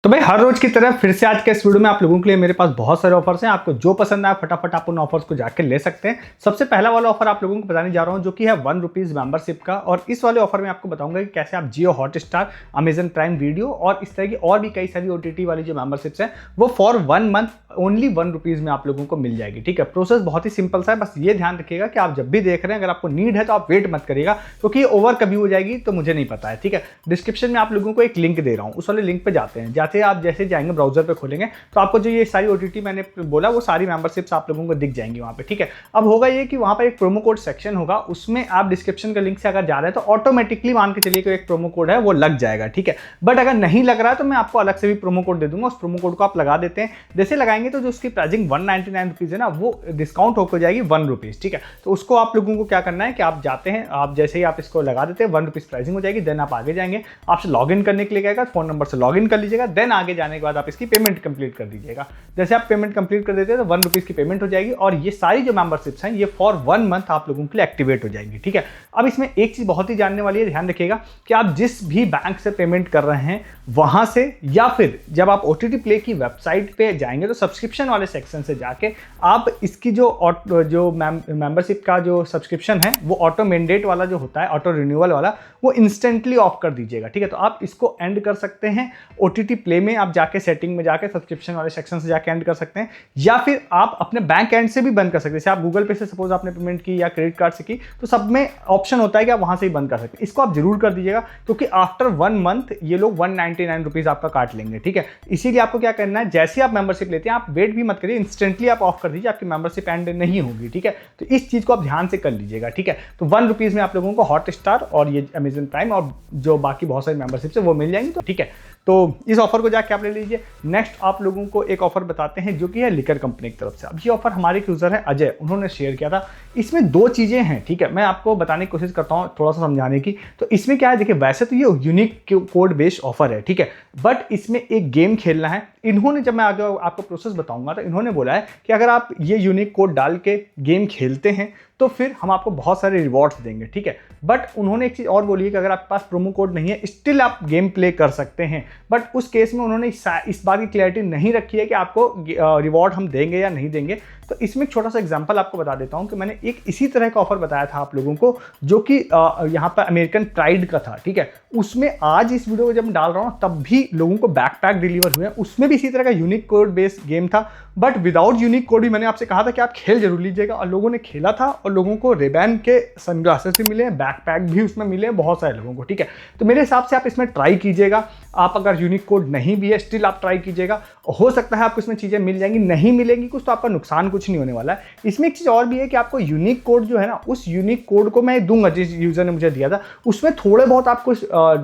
तो भाई हर रोज की तरह फिर से आज के इस वीडियो में आप लोगों के लिए मेरे पास बहुत सारे ऑफर्स हैं। आपको जो पसंद आए फटाफट आप उन ऑफर्स को जाके ले सकते हैं। सबसे पहला वाला ऑफर आप लोगों को बताने जा रहा हूं जो कि है ₹1 मेंबरशिप का। और इस वाले ऑफर में आपको बताऊंगा कि कैसे आप जियो हॉटस्टार, अमेजन प्राइम वीडियो और इस तरह की और भी कई सारी OTT वाली जो मेंबरशिप्स हैं वो फॉर 1 मंथ ओनली ₹1 में आप लोगों को मिल जाएगी। ठीक है, प्रोसेस बहुत ही सिंपल सा है। बस ये ध्यान रखिएगा कि आप जब भी देख रहे हैं, अगर आपको नीड है तो आप वेट मत करिएगा, क्योंकि ये ओवर कभी हो जाएगी तो मुझे नहीं पता है। ठीक है, डिस्क्रिप्शन में आप लोगों को एक लिंक दे रहा हूँ, उस वाले लिंक पे जाते हैं। जाते आप जैसे जाएंगे ब्राउजर पे खोलेंगे तो आपको जो ये सारी OTT मैंने बोला वो सारी मेंबरशिप्स आप लोगों को दिख जाएंगी वहाँ पे। ठीक है, अब होगा ये कि वहाँ पर एक प्रोमो कोड सेक्शन होगा, उसमें आप डिस्क्रिप्शन के लिंक से अगर जा रहे हैं तो ऑटोमेटिकली मान के चलिए कि एक प्रोमो कोड है वो लग जाएगा। ठीक है, बट अगर नहीं लग रहा है तो मैं आपको अलग से भी प्रोमो कोड दे दूंगा, उस प्रोमो कोड को आप लगा देते हैं। जैसे लगाएंगे तो जो उसकी प्राइसिंग ₹199 है ना, वो डिस्काउंट होकर जाएगी ₹1। ठीक है, तो उसको आप लोगों को क्या करना है कि आप जाते हैं, आप जैसे ही आप इसको लगा देते हैं ₹1 प्राइसिंग हो जाएगी। देन आप आगे जाएंगे, आपसे लॉगिन करने के लिए कहेगा, फोन नंबर से लॉगिन कर लीजिएगा। देन आगे जाने के बाद आप इसकी पेमेंट कंप्लीट कर दीजिएगा। जैसे आप पेमेंट कंप्लीट कर देते हैं तो ₹1 की पेमेंट हो जाएगी और ये सारी जो मेंबरशिप्स हैं ये फॉर 1 मंथ आप लोगों के लिए एक्टिवेट हो जाएंगी। ठीक है, अब इसमें एक चीज बहुत ही जानने वाली है, ध्यान रखिएगा कि आप जिस भी बैंक से पेमेंट कर रहे हैं वहां से, या फिर जब आप OTT प्ले की वेबसाइट पे जाएंगे तो सब्सक्रिप्शन वाले सेक्शन से जाके आप इसकी जो मेंबरशिप का जो सब्सक्रिप्शन है वो ऑटो मैंडेट वाला जो होता है, ऑटो रिन्यूअल वाला, वो इंस्टेंटली ऑफ कर दीजिएगा। ठीक है, तो आप इसको एंड कर सकते हैं OTT प्ले में, आप जाके सेटिंग में जाके सब्सक्रिप्शन वाले सेक्शन से जाके एंड कर सकते हैं, या फिर आप अपने बैंक एंड से भी बंद कर सकते हैं। जैसे आप गूगल पे से सपोज आपने पेमेंट की या क्रेडिट कार्ड से की तो सब में ऑप्शन होता है कि आप वहां से ही बंद कर सकते हैं। इसको आप जरूर कर दीजिएगा, क्योंकि आफ्टर 1 मंथ ये लोग ₹199 आपका काट लेंगे। ठीक है, इसीलिए आपको क्या करना है, जैसे आप मेंबरशिप लेते हैं आप वेट भी मत करिए, इंस्टेंटली आप ऑफ कर दीजिए, आपकी मेंबरशिप एंड नहीं होगी। ठीक है, तो इस चीज को आप ध्यान से कर लीजिएगा। ठीक है, तो ₹1 में आप लोगों को हॉटस्टार और ये अमेजन प्राइम और जो बाकी बहुत सारी मेंबरशिप है वो मिल जाएंगी। तो ठीक है, तो इस ऑफर को जाके आप ले लीजिए। नेक्स्ट आप लोगों को एक ऑफर बताते हैं जो कि है लिकर कंपनी की तरफ से। अब ये ऑफर हमारे एक यूजर है अजय, उन्होंने शेयर किया था। इसमें 2 चीजें हैं। ठीक है, मैं आपको बताने की कोशिश करता हूँ, थोड़ा सा समझाने की। तो इसमें क्या है, देखिए वैसे तो ये यूनिक कोड बेस्ड ऑफर है। ठीक है, बट इसमें एक गेम खेलना है। इन्होंने, जब मैं आगे आपको प्रोसेस बताऊंगा, तो इन्होंने बोला है कि अगर आप ये यूनिक कोड डाल के गेम खेलते हैं तो फिर हम आपको बहुत सारे रिवॉर्ड्स देंगे। ठीक है, बट उन्होंने एक चीज और बोली है कि अगर आपके पास प्रोमो कोड नहीं है स्टिल आप गेम प्ले कर सकते हैं। बट उस केस में उन्होंने इस बात की क्लैरिटी नहीं रखी है कि आपको रिवॉर्ड हम देंगे या नहीं देंगे। तो इसमें एक छोटा सा एग्जांपल आपको बता देता हूं कि मैंने एक इसी तरह का ऑफर बताया था आप लोगों को, जो कि यहाँ पर अमेरिकन प्राइड का था। ठीक है, उसमें आज इस वीडियो को जब मैं डाल रहा हूं तब भी लोगों को बैकपैक डिलीवर हुए हैं। उसमें भी इसी तरह का यूनिक कोड बेस्ड गेम था, बट विदाउट यूनिक कोड भी मैंने आपसे कहा था कि आप खेल जरूर लीजिएगा, और लोगों ने खेला था और लोगों को रेबैन के सनग्लासेस भी मिले हैं, बैकपैक भी उसमें मिले हैं बहुत सारे लोगों को। ठीक है, तो मेरे हिसाब से आप इसमें ट्राई कीजिएगा। आप अगर यूनिक कोड नहीं भी है स्टिल आप ट्राई कीजिएगा, हो सकता है आपको इसमें चीजें मिल जाएंगी, नहीं मिलेंगी कुछ तो आपका नुकसान कुछ नहीं होने वाला है। इसमें एक चीज और भी है कि आपको यूनिक कोड जो है ना, उस यूनिक कोड को मैं दूंगा जिस यूजर ने मुझे दिया था, उसमें थोड़े बहुत आपको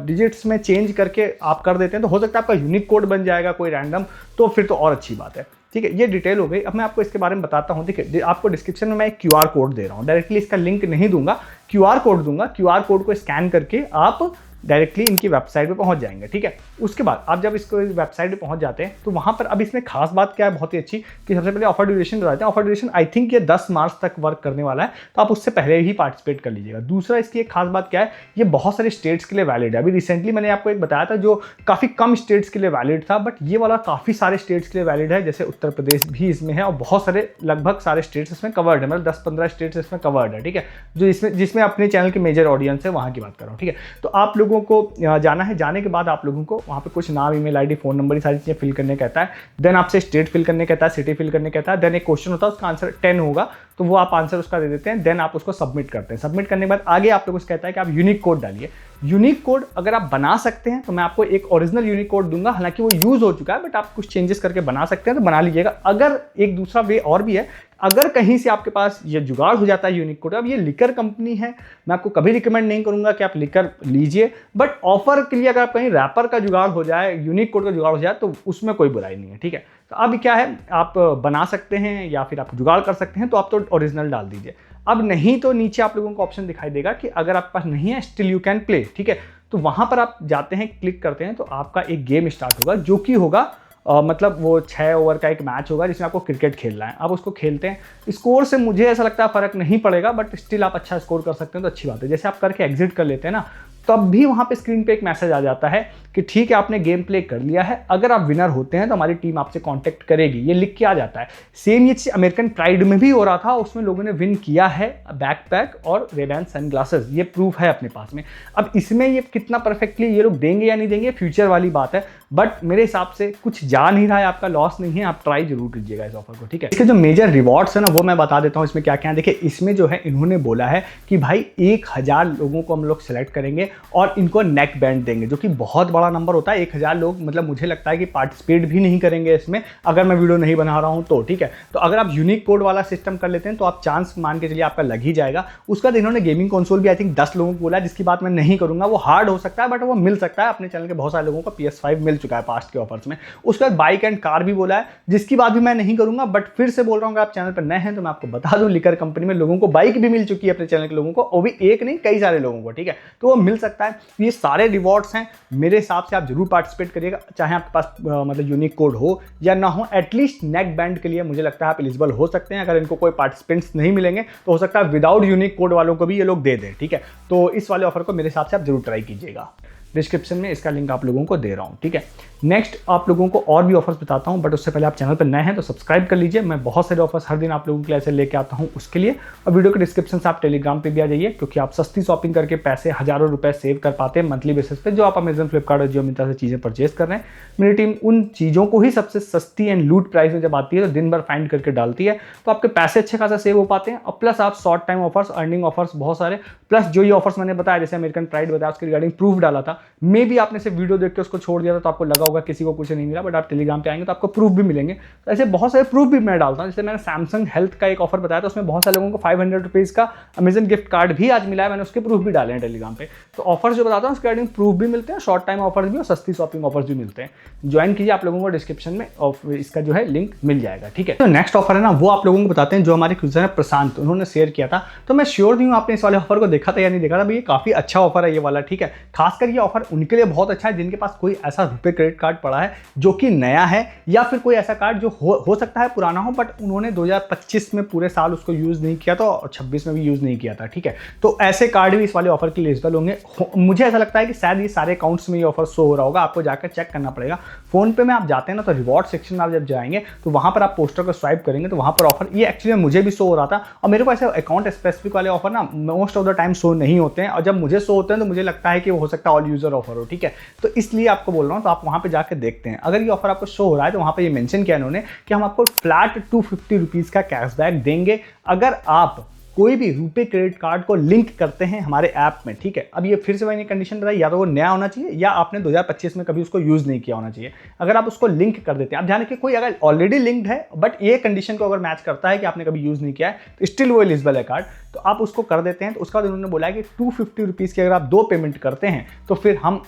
डिजिट्स में चेंज करके आप कर देते हैं तो हो सकता है आपका यूनिक कोड बन जाएगा कोई रैंडम, तो फिर तो और अच्छी बात है। ठीक है, ये डिटेल हो गई। अब मैं आपको इसके बारे में बताता हूँ। देखिए, आपको डिस्क्रिप्शन में मैं एक QR कोड दे रहा हूँ, डायरेक्टली इसका लिंक नहीं दूंगा, QR कोड दूंगा। QR कोड को स्कैन करके आप डायरेक्टली इनकी वेबसाइट पे पहुंच जाएंगे। ठीक है, उसके बाद आप जब इसको वेबसाइट पे पहुंच जाते हैं तो वहां पर अब इसमें खास बात क्या है, बहुत ही अच्छी, कि सबसे पहले ऑफर ड्यूरेशन बताते हैं। ऑफर ड्यूरेशन आई थिंक ये 10 मार्च तक वर्क करने वाला है, तो आप उससे पहले ही पार्टिसिपेट कर लीजिएगा। दूसरा, इसकी एक खास बात क्या है, ये बहुत सारे स्टेट्स के लिए वैलिड है। अभी रिसेंटली मैंने आपको एक बताया था जो काफी कम स्टेट्स के लिए वैलिड था, बट ये वाला काफी सारे स्टेट्स के लिए वैलिड है। जैसे उत्तर प्रदेश भी इसमें है और बहुत सारे, लगभग सारे स्टेट्स इसमें कवर्ड है, मतलब 10-15 स्टेट्स इसमें कवर्ड है। ठीक है, जो जिसमें अपने चैनल के मेजर ऑडियंस है वहां की बात कर रहा हूँ। ठीक है, तो आप लोगों को जाना है, जाने के बाद आप लोगों को वहाँ पे कुछ नाम, ईमेल आईडी, फोन नंबर, ये सारी चीज़ें फिल करने कहता है। देन आपसे स्टेट फिल करने कहता है, सिटी फिल करने कहता है। देन एक क्वेश्चन होता है, उसका आंसर 10 होगा, तो वो आप आंसर उसका दे देते हैं। देन आप उसको सबमिट करते हैं। सबमिट करने के बाद आगे आप लोगों से कहता है कि आप यूनिक कोड डालिए। यूनिक कोड अगर आप बना सकते हैं तो मैं आपको एक ओरिजिनल यूनिक कोड दूंगा, हालांकि वो यूज हो चुका है, बट आप कुछ चेंजेस करके बना सकते हैं तो बना लीजिएगा। अगर एक दूसरा वे और भी है, अगर कहीं से आपके पास ये जुगाड़ हो जाता है यूनिक कोड, अब ये लिकर कंपनी है, मैं आपको कभी रिकमेंड नहीं करूंगा कि आप लिकर लीजिए, बट ऑफर के लिए अगर आप कहीं रैपर का जुगाड़ हो जाए, यूनिक कोड का जुगाड़ हो जाए तो उसमें कोई बुराई नहीं है। ठीक है, तो अब क्या है, आप बना सकते हैं या फिर आप जुगाड़ कर सकते हैं, तो आप तो ओरिजिनल डाल दीजिए। अब नहीं तो नीचे आप लोगों को ऑप्शन दिखाई देगा कि अगर आपके पास नहीं है स्टिल यू कैन प्ले। ठीक है, तो वहां पर आप जाते हैं, क्लिक करते हैं, तो आपका एक गेम स्टार्ट होगा जो कि होगा मतलब वो 6 ओवर का एक मैच होगा जिसमें आपको क्रिकेट खेलना है। आप उसको खेलते हैं, स्कोर से मुझे ऐसा लगता है फर्क नहीं पड़ेगा, बट स्टिल आप अच्छा स्कोर कर सकते हैं तो अच्छी बात है। जैसे आप करके एग्जिट कर लेते हैं ना, तब भी वहाँ पे स्क्रीन पे एक मैसेज आ जाता है कि ठीक है आपने गेम प्ले कर लिया है, अगर आप विनर होते हैं तो हमारी टीम आपसे कांटेक्ट करेगी, ये लिख के आ जाता है। सेम ये चीज़ अमेरिकन प्राइड में भी हो रहा था, उसमें लोगों ने विन किया है बैकपैक और रेबैन सनग्लासेस, ये प्रूफ है अपने पास में। अब इसमें ये कितना परफेक्टली ये लोग देंगे या नहीं देंगे फ्यूचर वाली बात है, बट मेरे हिसाब से कुछ जा नहीं रहा है, आपका लॉस नहीं है, आप ट्राई जरूर कीजिएगा इस ऑफर को, ठीक है। इसके जो मेजर रिवॉर्ड्स है ना वो मैं बता देता हूँ इसमें क्या क्या है। देखिए इसमें जो है इन्होंने बोला है कि भाई 1000 लोगों को हम लोग सेलेक्ट करेंगे और इनको नेक बैंड देंगे, जो कि बहुत बड़ा नंबर होता है। 1000 लोग मतलब मुझे लगता है कि पार्टिसिपेट भी नहीं करेंगे इसमें अगर मैं वीडियो नहीं बना रहा हूं तो, ठीक है। तो अगर आप यूनिक कोड वाला सिस्टम कर लेते हैं तो आप चांस मान के चलिए आपका लग ही जाएगा। उसके बाद इन्होंने गेमिंग कंसोल भी आई थिंक 10 लोगों को बोला, जिसकी बात मैं नहीं करूंगा, वो हार्ड हो सकता है बट वो मिल सकता है। अपने चैनल के बहुत सारे लोगों को PS5 मिल चुका है पास्ट के ऑफर्स में। उसके बाद बाइक एंड कार भी बोला है, जिसकी बात भी मैं नहीं करूंगा, बट फिर से बोल रहा हूँ आप चैनल पर नए हैं तो मैं आपको बता दूं लिकर कंपनी में लोगों को बाइक भी मिल चुकी है अपने चैनल के लोगों को, वो भी एक नहीं कई सारे लोगों को, ठीक है। तो वो मिल सकता है। ये सारे रिवॉर्ड्स हैं, मेरे हिसाब से आप जरूर पार्टिसिपेट करिएगा, चाहे आपके पास मतलब यूनिक कोड हो या ना हो। एटलीस्ट नेक बैंड के लिए मुझे लगता है आप एलिजिबल हो सकते हैं। अगर इनको कोई पार्टिसिपेंट्स नहीं मिलेंगे तो हो सकता है विदाउट यूनिक कोड वालों को भी ये लोग दे दें, ठीक है। तो इस वाले ऑफर को मेरे हिसाब से आप जरूर ट्राई कीजिएगा। डिस्क्रिप्शन में इसका लिंक आप लोगों को दे रहा हूँ, ठीक है। नेक्स्ट आप लोगों को और भी ऑफर्स बताता हूँ, बट उससे पहले आप चैनल पर नए हैं तो सब्सक्राइब कर लीजिए। मैं बहुत सारे ऑफर्स हर दिन आप लोगों के लिए ऐसे लेके आता हूँ उसके लिए। और वीडियो के डिस्क्रिप्शन से आप टेलीग्राम पे भी आ जाइए, क्योंकि आप सस्ती शॉपिंग करके पैसे हज़ारों रुपए सेव कर पाते हैं मंथली बेसिस पे, जो आप अमेजन, फ्लिपकार्ट और जियो मिंत्रा से चीज़ें परचेज कर रहे हैं। मेरी टीम उन चीज़ों को ही सबसे सस्ती एंड लूट प्राइस में जब आती है तो दिन भर फाइंड करके डालती है, तो आपके पैसे अच्छे खासा सेव हो पाते हैं। और प्लस आप short time offers, earning offers बहुत सारे, प्लस जो ये ऑफर्स मैंने बताया जैसे अमेरिकन प्राइड बताया उसके रिगार्डिंग प्रूफ डाला था, मे भी आपने सिर्फ वीडियो देख के उसको छोड़ दिया था तो आपको लगा होगा किसी को कुछ नहीं मिला, बट आप टेलीग्राम पे आएंगे तो आपको प्रूफ भी मिलेंगे। तो ऐसे बहुत सारे प्रूफ भी मैं डालता हूँ। जैसे मैंने सैमसंग हेल्थ का एक ऑफर बताया था, उसमें बहुत सारे लोगों को 500 रुपीज़ का अमेजन गिफ्ट कार्ड भी आज मिला है, मैंने उसके प्रूफ भी डाले हैं टेलीग्राम पे। तो ऑफर्स जो बताता हूँ उसके रिगार्डिंग प्रूफ भी मिलते हैं, शॉर्ट टाइम ऑफर्स भी और सस्ती शॉपिंग ऑफर्स भी मिलते हैं। ज्वाइन कीजिए, आप लोगों को डिस्क्रिप्शन में और इसका जो है लिंक मिल जाएगा, ठीक है। तो नेक्स्ट ऑफर है ना वो आप लोगों को बताते हैं, जो हमारे यूजर है प्रशांत, उन्होंने शेयर किया था। तो मैं श्योर नहीं हूँ आपने इस वाले ऑफर को देखा था या नहीं देखा था, ये काफी अच्छा ऑफर है ये वाला, ठीक है। खासकर ये ऑफर उनके लिए बहुत अच्छा है जिनके पास कोई ऐसा रुपए क्रेडिट कार्ड पड़ा है जो कि नया है, या फिर कोई ऐसा कार्ड जो हो सकता है पुराना हो, बट उन्होंने 2025 में पूरे साल उसको यूज नहीं किया था और 26 में भी यूज नहीं किया था, ठीक है। तो ऐसे कार्ड भी इस वाले ऑफर के लिए एलिजिबल होंगे। मुझे ऐसा लगता है कि शायद ये सारे अकाउंट्स में ये ऑफर शो हो रहा होगा, आपको जाकर चेक करना पड़ेगा। फोन पे में आप जाते हैं ना तो रिवॉर्ड सेक्शन में आप जब जाएंगे तो वहां पर आप पोस्टर को स्वाइप करेंगे तो वहां पर ऑफर, ये एक्चुअली मुझे भी शो हो रहा था। और मेरे को ऐसे अकाउंट स्पेसिफिक वाले ऑफर ना most of the time show नहीं होते हैं, और जब मुझे शो होते हैं तो मुझे लगता है कि वो हो सकता है ऑल यूजर ऑफर हो, ठीक है। तो इसलिए आपको बोल रहा हूँ, तो आप वहां पे जाकर देखते हैं। अगर ये ऑफर आपको शो हो रहा है तो वहां पे ये मेंशन किया इन्होंने कि हम आपको फ्लैट 250 रुपीज़ का कैशबैक देंगे अगर आप कोई भी रुपे क्रेडिट कार्ड को लिंक करते हैं हमारे ऐप में, ठीक है। अब ये फिर से मैंने कंडीशन बताई, या तो वो नया होना चाहिए या आपने 2025 में कभी उसको यूज नहीं किया होना चाहिए। अगर आप उसको लिंक कर देते हैं, अब ध्यान रखिए कोई अगर ऑलरेडी लिंक्ड है बट ये कंडीशन को अगर मैच करता है कि आपने कभी यूज नहीं किया है तो स्टिल वो एलिजिबल है कार्ड, तो आप उसको कर देते हैं। तो उसका बाद उन्होंने बोला है कि 250 रुपीज़ की अगर आप 2 पेमेंट करते हैं तो फिर हम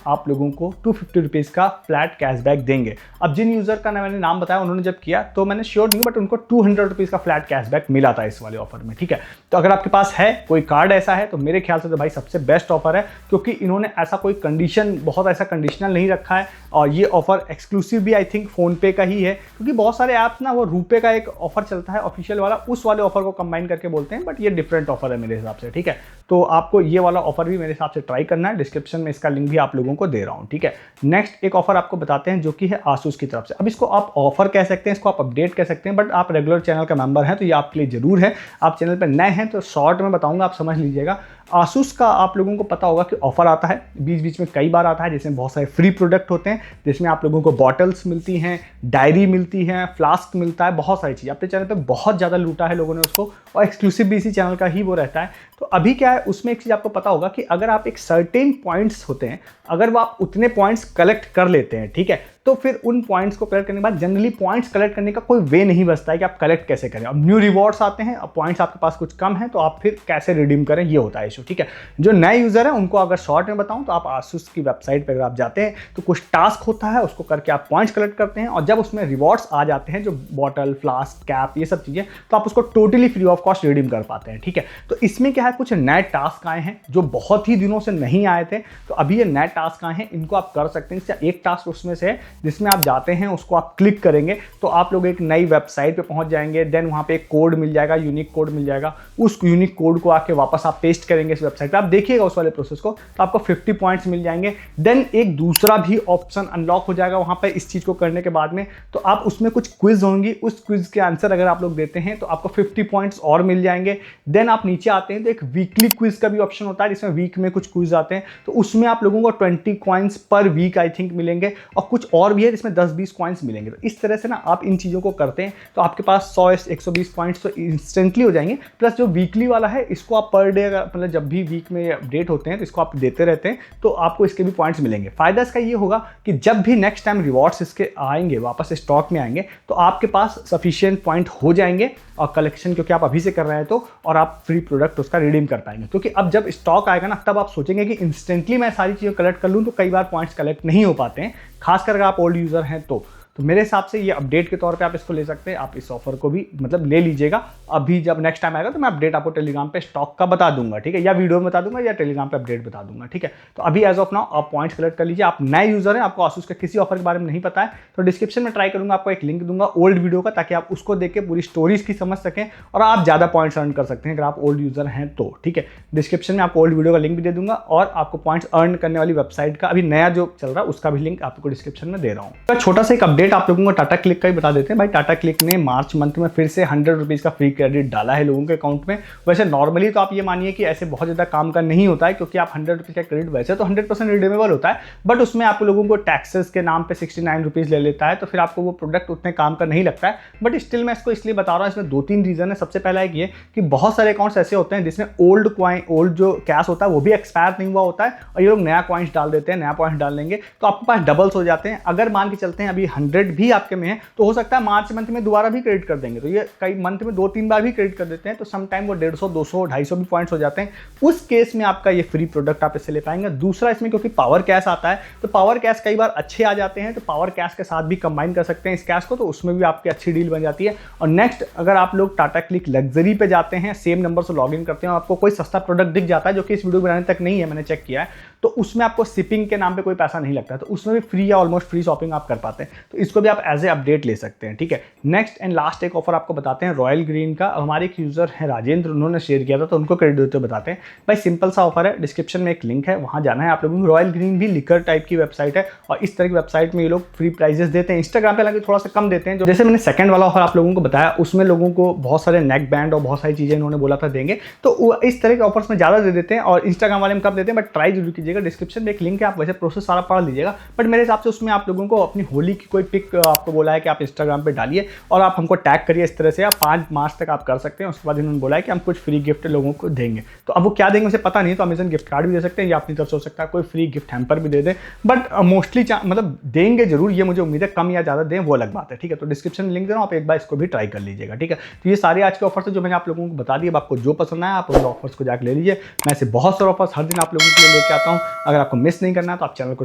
आप लोगों को 250 रुपीज़ का फ्लैट कैशबैक देंगे। अब जिन यूजर का मैंने नाम बताया उन्होंने जब किया तो मैंने श्योर नहीं, बट उनको 200 रुपीज़ का फ्लैट कैशबैक मिला था इस वाले ऑफर में, ठीक है। तो अगर आपके पास है कोई कार्ड ऐसा है तो मेरे ख्याल से तो भाई सबसे बेस्ट ऑफर है, क्योंकि इन्होंने ऐसा कोई कंडीशन, बहुत ऐसा कंडीशनल नहीं रखा है। और ये ऑफर एक्सक्लूसिव भी आई थिंक फोन पे का ही है, क्योंकि बहुत सारे ऐप्स ना वो रुपए का एक ऑफर चलता है ऑफिशियल वाला, उस वाले ऑफर को कंबाइन करके बोलते हैं, बट ये डिफरेंट ऑफर है मेरे हिसाब से, ठीक है। तो आपको ये वाला ऑफर भी मेरे हिसाब से ट्राई करना है, डिस्क्रिप्शन में इसका लिंक भी आप लोगों को दे रहा हूँ, ठीक है। नेक्स्ट एक ऑफर आपको बताते हैं जो कि है आसूस की तरफ से। अब इसको आप ऑफर कह सकते हैं, इसको आप अपडेट कह सकते हैं, बट आप रेगुलर चैनल का मेंबर हैं तो ये आपके लिए जरूर है। आप चैनल पर नए हैं तो शॉर्ट में बताऊंगा, आप समझ लीजिएगा। आसूस का आप लोगों को पता होगा कि ऑफर आता है, बीच बीच में कई बार आता है, जिसमें बहुत सारे फ्री प्रोडक्ट होते हैं, जिसमें आप लोगों को बॉटल्स मिलती हैं, डायरी मिलती है, फ्लास्क मिलता है, बहुत सारी चीज़। अपने चैनल पे बहुत ज़्यादा लूटा है लोगों ने उसको, और एक्सक्लूसिव भी इसी चैनल का ही वो रहता है। तो अभी क्या है उसमें एक चीज़ आपको पता होगा कि अगर आप एक सर्टेन पॉइंट्स होते हैं, अगर वो आप उतने पॉइंट्स कलेक्ट कर लेते हैं, ठीक है, तो फिर उन पॉइंट्स को कलेक्ट करने के बाद जनरली पॉइंट्स कलेक्ट करने का कोई वे नहीं बचता है कि आप कलेक्ट कैसे करें। अब न्यू रिवॉर्ड्स आते हैं, अब पॉइंट्स आपके पास कुछ कम है तो आप फिर कैसे रिडीम करें, ये होता है इशू, ठीक है। जो नए यूजर है उनको अगर शॉर्ट में बताऊं तो आप आसूस की वेबसाइट पर अगर आप जाते हैं तो कुछ टास्क होता है, उसको करके आप पॉइंट्स कलेक्ट करते हैं, और जब उसमें रिवॉर्ड्स आ जाते हैं जो बॉटल, फ्लास्क, कैप, ये सब चीज़ें, तो आप उसको totally free of cost redeem कर पाते हैं, ठीक है। तो इसमें क्या है, कुछ नए टास्क आए हैं जो बहुत ही दिनों से नहीं आए थे, तो अभी ये नए टास्क आए हैं, इनको आप कर सकते हैं। एक टास्क उसमें से है जिसमें आप जाते हैं, उसको आप क्लिक करेंगे तो आप लोग एक नई वेबसाइट पे पहुंच जाएंगे। देन वहाँ पे एक कोड मिल जाएगा, यूनिक कोड मिल जाएगा। उस यूनिक कोड को आके वापस आप पेस्ट करेंगे इस वेबसाइट पे, आप देखिएगा उस वाले प्रोसेस को, तो आपको 50 पॉइंट्स मिल जाएंगे। देन एक दूसरा भी ऑप्शन अनलॉक हो जाएगा वहाँ पे इस चीज़ को करने के बाद में, तो आप उसमें कुछ क्विज होंगी, उस क्विज के आंसर अगर आप लोग देते हैं तो आपको 50 पॉइंट्स और मिल जाएंगे। देन आप नीचे आते हैं तो एक वीकली क्विज का भी ऑप्शन होता है, जिसमें वीक में कुछ क्विज आते हैं, तो उसमें आप लोगों को 20 कॉइन्स पर वीक आई थिंक मिलेंगे, और कुछ और भी है जिसमें 10-20 कॉइन्स मिलेंगे। तो इस तरह से ना आप इन चीज़ों को करते हैं तो आपके पास 100-120 पॉइंट्स तो इंस्टेंटली हो जाएंगे। प्लस जो वीकली वाला है इसको आप पर डे, मतलब जब भी वीक में अपडेट होते हैं तो इसको आप देते रहते हैं तो आपको इसके भी पॉइंट्स मिलेंगे। फायदा इसका ये होगा कि जब भी नेक्स्ट टाइम रिवॉर्ड्स इसके आएंगे, वापस स्टॉक में आएंगे, तो आपके पास सफिशिएंट पॉइंट हो जाएंगे और कलेक्शन क्योंकि आप अभी से कर रहे हैं तो, और आप फ्री प्रोडक्ट उसका रिडीम कर पाएंगे। क्योंकि अब जब स्टॉक आएगा ना, तब आप सोचेंगे कि इंस्टेंटली मैं सारी चीज़ें कलेक्ट कर लूँ, तो कई बार पॉइंट्स कलेक्ट नहीं हो पाते हैं, खासकर अगर आप ओल्ड यूज़र हैं तो मेरे हिसाब से ये अपडेट के तौर पे आप इसको ले सकते हैं। आप इस ऑफर को भी मतलब ले लीजिएगा। अभी जब नेक्स्ट टाइम आएगा तो मैं अपडेट आपको टेलीग्राम पे स्टॉक का बता दूंगा, ठीक है, या वीडियो में बता दूंगा या टेलीग्राम पे अपडेट बता दूंगा, ठीक है। तो अभी एज ऑफ नाउ आप पॉइंट्स कलेक्ट कर लीजिए। आप नए यूजर हैं, आपको आसूस के किसी ऑफर के बारे में नहीं पता है, तो डिस्क्रिप्शन में ट्राई करूंगा, आपको एक लिंक दूंगा ओल्ड वीडियो का, ताकि आप उसको देख के पूरी स्टोरीज की समझ सकें और आप ज़्यादा पॉइंट्स अर्न कर सकते हैं अगर आप ओल्ड यूजर हैं तो, ठीक है। डिस्क्रिप्शन में आपको ओल्ड वीडियो का लिंक भी दे दूंगा और आपको पॉइंट्स अर्न करने वाली वेबसाइट का अभी नया जो चल रहा है उसका भी लिंक आपको डिस्क्रिप्शन में दे रहा हूँ। तो छोटा सा एक अपडेट आप लोगों को टाटा क्लिक का ही बता देते हैं। भाई टाटा क्लिक ने मार्च मंथ में फिर से 100 रुपीज़ का फ्री क्रेडिट डाला है लोगों के अकाउंट में। वैसे नॉर्मली तो आप ये मानिए कि ऐसे बहुत ज़्यादा काम का नहीं होता है, क्योंकि आप 100 रुपीज़ का क्रेडिट वैसे तो 100% रिडीमेबल होता है, बट उसमें आप लोगों को टैक्सेस के नाम पे 69 रुपीज़ ले लेता है, तो फिर आपको वो प्रोडक्ट उतने काम का नहीं लगता है। बट स्टिल मैं इसको इसलिए बता रहा हूँ, इसमें 2-3 रीज़न है। सबसे पहला एक ये कि बहुत सारे अकाउंट्स ऐसे होते हैं जिसमें ओल्ड जो कैश होता है वो भी एक्सपायर नहीं हुआ होता है, और ये लोग नया कॉइन्स डाल देते हैं, नया पॉइंट डाल देंगे तो आपके पास डबल्स हो जाते हैं। अगर मान के चलते हैं अभी 100 भी आपके में है, तो हो सकता है मार्च मंथ में दोबारा भी क्रेडिट कर देंगे, तो ये कई मंथ में 2-3 बार भी क्रेडिट कर देते हैं, तो सम टाइम वो 150, 200, 250 भी पॉइंट्स हो जाते हैं। उस केस में आपका ये फ्री प्रोडक्ट आप इससे ले पाएंगे। दूसरा, इसमें क्योंकि पावर कैश आता है, तो पावर कैश कई बार अच्छे आ जाते हैं, तो पावर कैश के साथ भी कंबाइन कर सकते हैं इस कैश को, तो उसमें भी आपकी अच्छी डील बन जाती है। और नेक्स्ट, अगर आप लोग टाटा क्लिक लग्जरी पे जाते हैं, सेम नंबर से लॉग इन करते हैं, आपको कोई सस्ता प्रोडक्ट दिख जाता है जो कि इस वीडियो बनाने तक नहीं है, मैंने चेक किया है, तो उसमें आपको शिपिंग के नाम पे कोई पैसा नहीं लगता, तो उसमें भी फ्री या ऑलमोस्ट फ्री शॉपिंग आप कर पाते हैं, तो इसको भी आप एज ए अपडेट ले सकते हैं, ठीक है। नेक्स्ट एंड लास्ट एक ऑफर आपको बताते हैं रॉयल ग्रीन का। हमारे एक यूजर है राजेंद्र, उन्होंने शेयर किया था, तो उनको क्रेडिट देते हुए बताते हैं। भाई सिंपल सा ऑफर है, डिस्क्रिप्शन में एक लिंक है, वहाँ जाना है आप लोगों को। रॉयल ग्रीन भी लिकर टाइप की वेबसाइट है, और इस तरह की वेबसाइट में ये लोग फ्री प्राइजेस देते हैं। इंस्टाग्राम पे हालांकि थोड़ा सा कम देते हैं, जो जैसे मैंने सेकंड वाला ऑफर आप लोगों को बताया, उसमें लोगों को बहुत सारे नेक बैंड और बहुत सारी चीजें इन्होंने बोला था देंगे, तो इस तरह के ऑफर्स में ज़्यादा दे देते हैं, और इंस्टाग्राम वाले में कम देते हैं, बट ट्राई जरूर कीजिएगा। डिस्क्रिप्शन में एक लिंक है, आप वैसे प्रोसेस सारा पढ़ लीजिएगा, बट मेरे हिसाब से उसमें आप लोगों को अपनी होली की कोई पिक आपको बोला है कि आप इंस्टाग्राम पे डालिए और आप हमको टैग करिए इस तरह से, आप 5 मार्च तक आप कर सकते हैं। उसके बाद इन्होंने बोला है कि हम कुछ फ्री गिफ्ट लोगों को देंगे, तो अब वो क्या देंगे मुझे पता नहीं, तो अमेजन गिफ्ट कार्ड भी दे सकते हैं, या अपनी तरफ से हो सकता है कोई फ्री गिफ्ट हैम्पर भी दे दें, बट मोस्टली मतलब देंगे जरूर, ये मुझे उम्मीद है, कम या ज़्यादा दें वो अलग बात है, ठीक है। तो डिस्क्रिप्शन में लिंक दे रहा हूँ, आप एक बार इसको भी ट्राई कर लीजिएगा, ठीक है। तो ये सारे आज के ऑफर्स है जो मैंने आप लोगों को बता दिए। अब आपको जो पसंद आया आप उन ऑफर्स को जाकर ले लीजिए। मैं ऐसे बहुत सारे ऑफर्स हर दिन आप लोगों के लिए लेके आता हूँ। अगर आपको मिस नहीं करना है तो आप चैनल को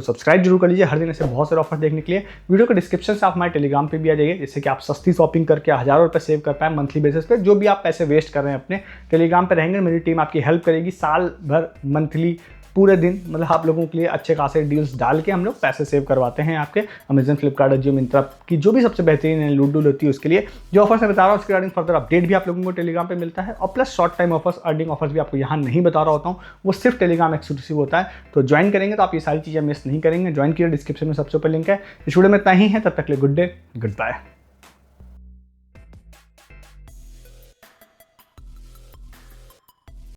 सब्सक्राइब जरूर कर लीजिए। हर दिन ऐसे बहुत सारे ऑफर देखने के लिए वीडियो के डिस्क्रिप्शन से आप हमारे टेलीग्राम पे भी आ जाइए, जिससे कि आप सस्ती शॉपिंग करके हज़ारों रुपये सेव कर पाए मंथली बेसिस पे। जो भी आप पैसे वेस्ट कर रहे हैं अपने टेलीग्राम पे रहेंगे, मेरी टीम आपकी हेल्प करेगी। साल भर मंथली पूरे दिन मतलब आप लोगों के लिए अच्छे खासे डील्स डाल के हम लोग पैसे सेव करवाते हैं आपके। अमेजन, फ्लिपकार्ट, जियो, मिंत्रा की जो भी सबसे बेहतरीन है लूट डूल होती है उसके लिए जो ऑफर्स मैं बता रहा हूँ, उसके रिगार्डिंग फर्दर अपडेट भी आप लोगों को टेलीग्राम पे मिलता है। और plus short time offers, earning offers भी आपको यहाँ नहीं बता रहा होता हूँ, वो सिर्फ टेलीग्राम एक्सक्लूसिव होता है। तो ज्वाइन करेंगे तो आप ये सारी चीज़ें मिस नहीं करेंगे। ज्वाइन किया, डिस्क्रिप्शन में सबसे ऊपर लिंक है। इस वीडियो में इतना ही है, तब तक के लिए गुड डे, गुड बाय।